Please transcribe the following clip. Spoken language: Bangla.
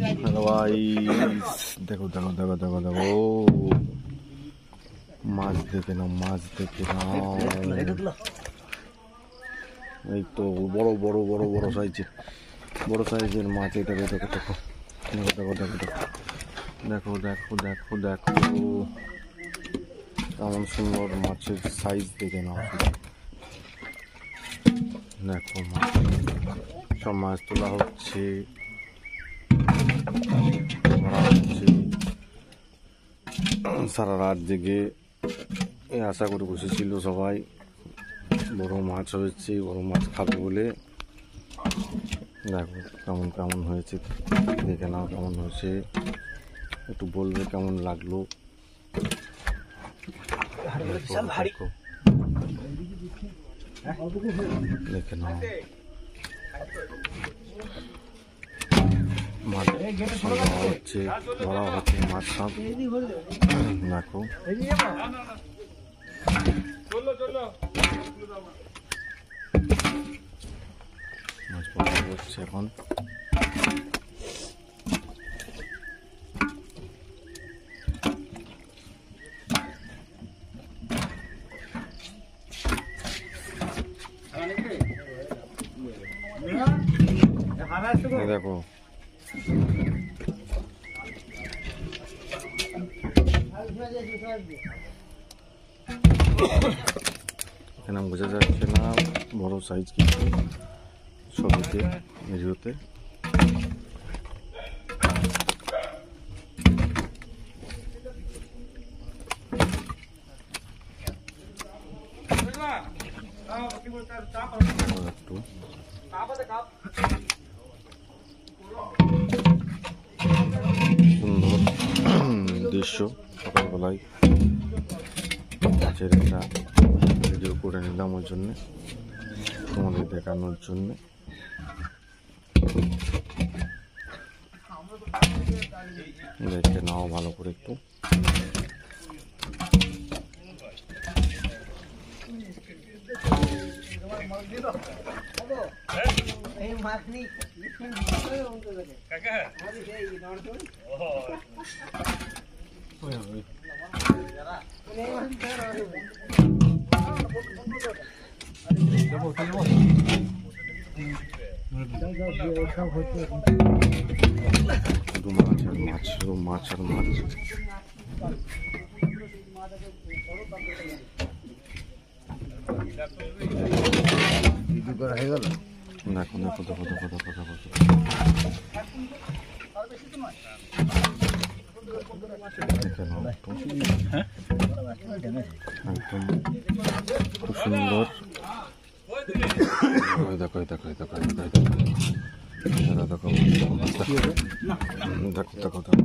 হ্যালো ভাই, দেখো দেখো দেখো দেখো দেখো মাছ দেখে নাও, মাছ দেখে নাও। এই তো বড় বড় বড় বড় সাইজের মাছ। এটা দেখো দেখো দেখো দেখো দেখো দেখো দেখো দেখো দেখো কেমন সুন্দর মাছের সাইজ দেখে নাও। দেখো মাছ, সব মাছ তোলা হচ্ছে, সারা রাত জেগে আশা করে বসেছিল সবাই। বড় মাছ হয়েছে, বড় মাছ খাবে বলে। দেখো কেমন কেমন হয়েছে, দেখে নাও কেমন হয়েছে, একটু বলবে কেমন লাগলো। দেখে নাও মাছ হচ্ছে, ধরা হচ্ছে মাছ সব। দেখো মাছ পড়া হচ্ছে এখন। দেখো এখানে বোঝা যাচ্ছে না বড় সাইজ কিছু ছবিতে, ভিডিওতে। একটু সুন্দর দৃশ্য সকালবেলায় মাছের একটা ভিডিও করে নিলাম ওর জন্যে, তোমাদের দেখানোর জন্যে। দেখে নাও ভালো করে একটু। মাছ মাছ আর মাছ। দেখো দেখো দেখো দেখো দেখো দেখো দেখে নাও একদম খুব সুন্দর। দেখো দেখো দেখো দেখো দেখো দেখো দেখো দেখো।